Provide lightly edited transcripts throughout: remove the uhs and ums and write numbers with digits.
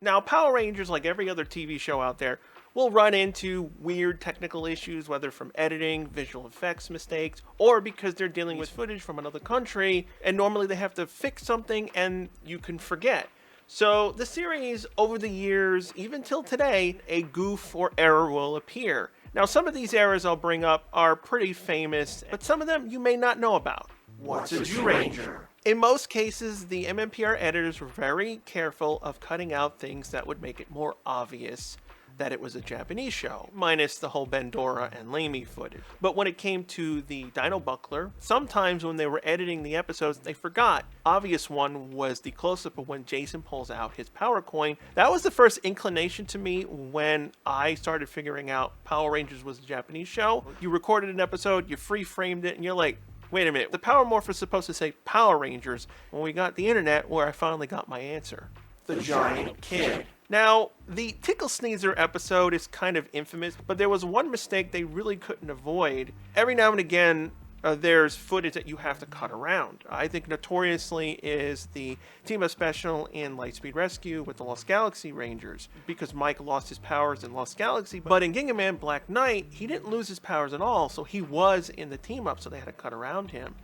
Now, Power Rangers, like every other TV show out there, will run into weird technical issues, whether from editing, visual effects mistakes, or because they're dealing with footage from another country, and normally they have to fix something and you can forget. So the series, over the years, even till today, a goof or error will appear. Now, some of these errors I'll bring up are pretty famous, but some of them you may not know about. What's a Dekaranger? In most cases, the MMPR editors were very careful of cutting out things that would make it more obvious that it was a Japanese show, minus the whole Bendora and Lamy footage. But when it came to the Dino Buckler, sometimes when they were editing the episodes, they forgot. Obvious one was the close-up of when Jason pulls out his power coin. That was the first inclination to me when I started figuring out Power Rangers was a Japanese show. You recorded an episode, you free-framed it, and you're like, wait a minute, the Power Morph is supposed to say Power Rangers. When we got the internet, where I finally got my answer. The Giant Kid. Now, the Tickle Sneezer episode is kind of infamous, but there was one mistake they really couldn't avoid. Every now and again, there's footage that you have to cut around. I think notoriously is the team-up special in Lightspeed Rescue with the Lost Galaxy Rangers, because Mike lost his powers in Lost Galaxy, but in Gingaman Black Knight, he didn't lose his powers at all, so he was in the team-up, so they had to cut around him.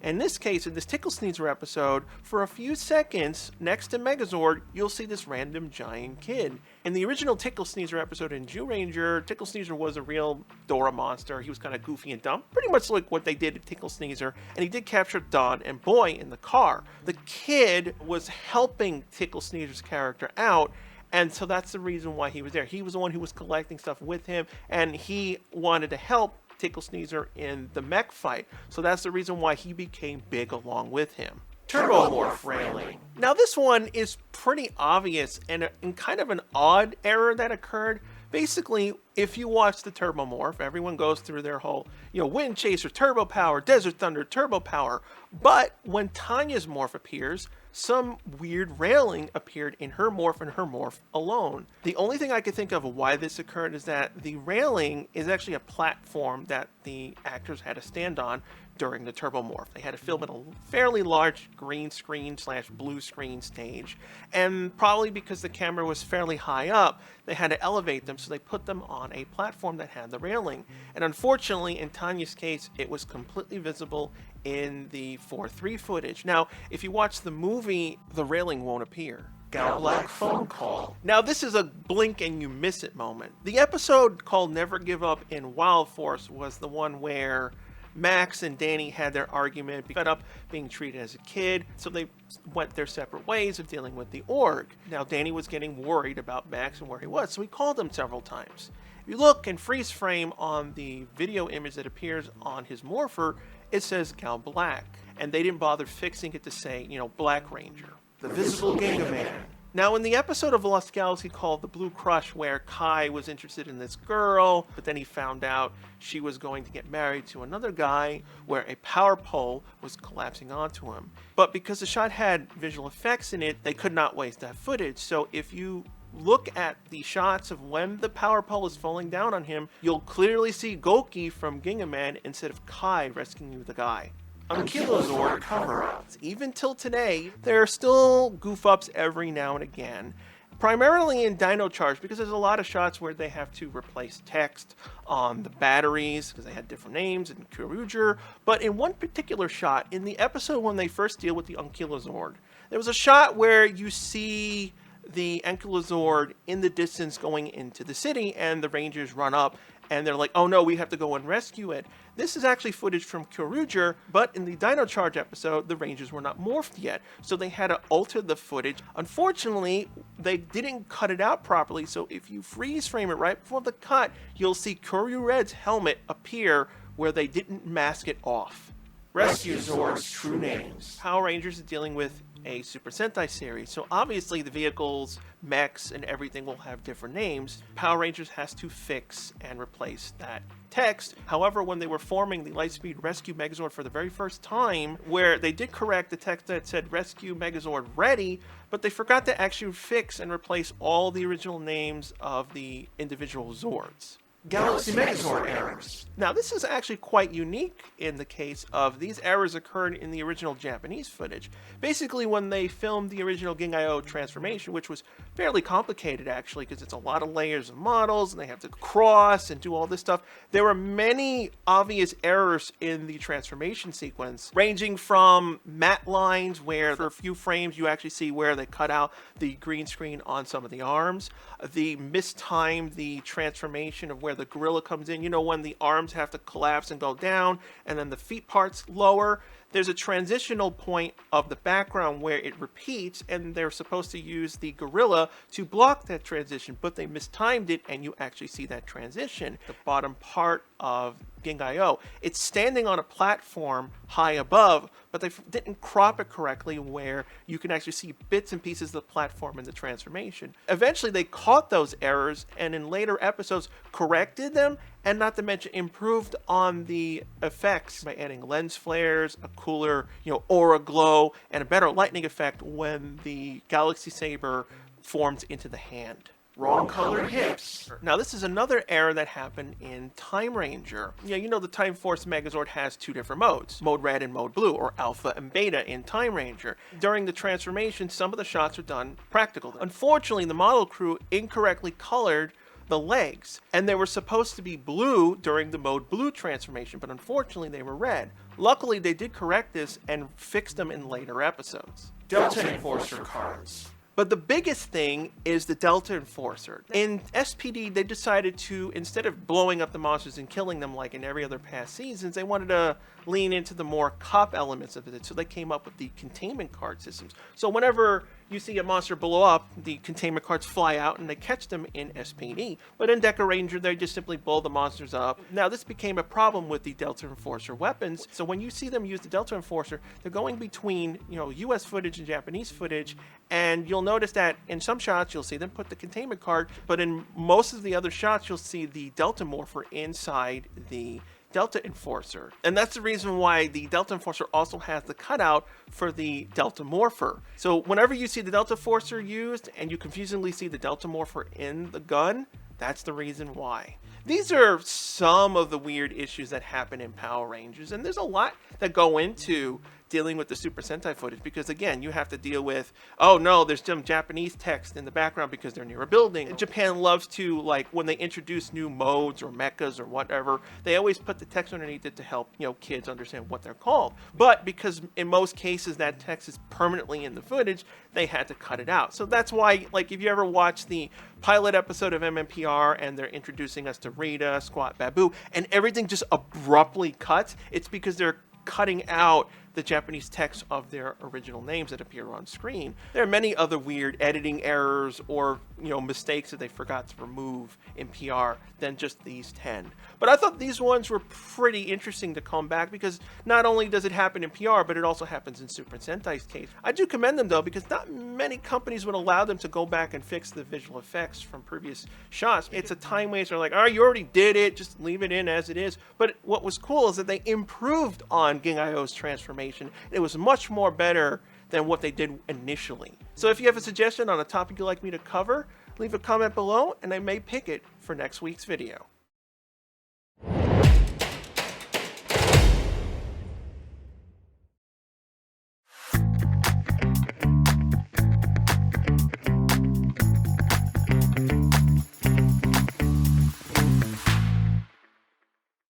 In this case, in this Tickle Sneezer episode, for a few seconds, next to Megazord, you'll see this random giant kid. In the original Tickle Sneezer episode in Zyuranger, Tickle Sneezer was a real Dora monster. He was kind of goofy and dumb, pretty much like what they did at Tickle Sneezer, and he did capture Dawn and Boy in the car. The kid was helping Tickle Sneezer's character out, and so that's the reason why he was there. He was the one who was collecting stuff with him, and he wanted to help Tickle Sneezer in the mech fight. So that's the reason why he became big along with him. Turbomorph railing. Now this one is pretty obvious and kind of an odd error that occurred. Basically, if you watch the Turbomorph, everyone goes through their whole, Wind Chaser, Turbo Power, Desert Thunder, Turbo Power. But when Tanya's morph appears, some weird railing appeared in her morph and her morph alone. The only thing I could think of why this occurred is that the railing is actually a platform that the actors had to stand on during the Turbomorph. They had to film in a fairly large green screen / blue screen stage, and probably because the camera was fairly high up, they had to elevate them, so they put them on a platform that had the railing. And unfortunately, in Tanya's case, it was completely visible in the 4:3 footage. Now, if you watch the movie, the railing won't appear. Gal Black phone call. Now, this is a blink and you miss it moment. The episode called Never Give Up in Wild Force was the one where Max and Danny had their argument, fed up being treated as a kid, so they went their separate ways of dealing with the org. Now, Danny was getting worried about Max and where he was, so he called him several times. If you look in freeze frame on the video image that appears on his morpher, it says Gal Black, and they didn't bother fixing it to say, Black Ranger. The Visible Gingaman. Now, in the episode of Lost Galaxy called The Blue Crush, where Kai was interested in this girl, but then he found out she was going to get married to another guy, where a power pole was collapsing onto him. But because the shot had visual effects in it, they could not waste that footage. So if you look at the shots of when the power pole is falling down on him, you'll clearly see Goki from Gingaman instead of Kai rescuing the guy. Ankylozord cover-ups. Even till today, there are still goof-ups every now and again, primarily in Dino Charge, because there's a lot of shots where they have to replace text on the batteries, because they had different names, in Kyoryuger. But in one particular shot, in the episode when they first deal with the Ankylozord, there was a shot where you see the Ankylozord in the distance going into the city, and the Rangers run up, and they're like, oh no, we have to go and rescue it. This is actually footage from Kyoryuger, but in the Dino Charge episode, the Rangers were not morphed yet, so they had to alter the footage. Unfortunately, they didn't cut it out properly, so if you freeze frame it right before the cut, you'll see Kyoryu Red's helmet appear where they didn't mask it off. Rescue Zord's true names. Power Rangers is dealing with a Super Sentai series, so obviously the vehicles, mechs, and everything will have different names. Power Rangers has to fix and replace that text. However, when they were forming the Lightspeed Rescue Megazord for the very first time, where they did correct the text that said Rescue Megazord Ready, but they forgot to actually fix and replace all the original names of the individual Zords. Galaxy Megazord errors. Now, this is actually quite unique in the case of these errors occurred in the original Japanese footage. Basically, when they filmed the original Gingai-O transformation, which was fairly complicated actually, because it's a lot of layers of models, and they have to cross and do all this stuff, there were many obvious errors in the transformation sequence, ranging from matte lines, where for a few frames you actually see where they cut out the green screen on some of the arms, the mistimed the transformation of where the gorilla comes in, you know, when the arms have to collapse and go down, and then the feet parts lower. There's a transitional point of the background where it repeats, and they're supposed to use the gorilla to block that transition, but they mistimed it, and you actually see that transition. The bottom part of Gingai-O, it's standing on a platform high above, but they didn't crop it correctly where you can actually see bits and pieces of the platform in the transformation. Eventually they caught those errors, and in later episodes corrected them, and not to mention improved on the effects by adding lens flares, a cooler, aura glow, and a better lightning effect when the Galaxy Saber forms into the hand. Wrong colored hips. Now, this is another error that happened in Time Ranger. The Time Force Megazord has two different modes, Mode Red and Mode Blue, or Alpha and Beta in Time Ranger. During the transformation, some of the shots are done practical. Unfortunately, the model crew incorrectly colored the legs, and they were supposed to be blue during the Mode Blue transformation, but unfortunately they were red. Luckily, they did correct this and fix them in later episodes. Delta Enforcer cards. But the biggest thing is the Delta Enforcer. In SPD, they decided to, instead of blowing up the monsters and killing them like in every other past seasons, they wanted to lean into the more cop elements of it. So they came up with the containment card systems. So whenever you see a monster blow up, the containment cards fly out and they catch them in SPD. But in Dekaranger, they just simply blow the monsters up. Now, this became a problem with the Delta Enforcer weapons. So when you see them use the Delta Enforcer, they're going between, US footage and Japanese footage. And you'll notice that in some shots, you'll see them put the containment card, but in most of the other shots, you'll see the Delta Morpher inside the Delta Enforcer. And that's the reason why the Delta Enforcer also has the cutout for the Delta Morpher. So whenever you see the Delta Enforcer used and you confusingly see the Delta Morpher in the gun, that's the reason why. These are some of the weird issues that happen in Power Rangers, and there's a lot that go into dealing with the Super Sentai footage, because again, you have to deal with, oh no, there's some Japanese text in the background because they're near a building. Japan loves to, like, when they introduce new modes or mechas or whatever, they always put the text underneath it to help, kids understand what they're called. But because in most cases that text is permanently in the footage, they had to cut it out. So that's why, like, if you ever watch the pilot episode of MMPR and they're introducing us to Rita, Squat, Babu, and everything just abruptly cuts, it's because they're cutting out the Japanese text of their original names that appear on screen. There are many other weird editing errors or, mistakes that they forgot to remove in PR than just these 10. But I thought these ones were pretty interesting to come back, because not only does it happen in PR, but it also happens in Super Sentai's case. I do commend them though, because not many companies would allow them to go back and fix the visual effects from previous shots. It's a time waster, like, all right, you already did it, just leave it in as it is. But what was cool is that they improved on Gingai-O's transformation. It was much more better than what they did initially. So if you have a suggestion on a topic you'd like me to cover, leave a comment below and I may pick it for next week's video.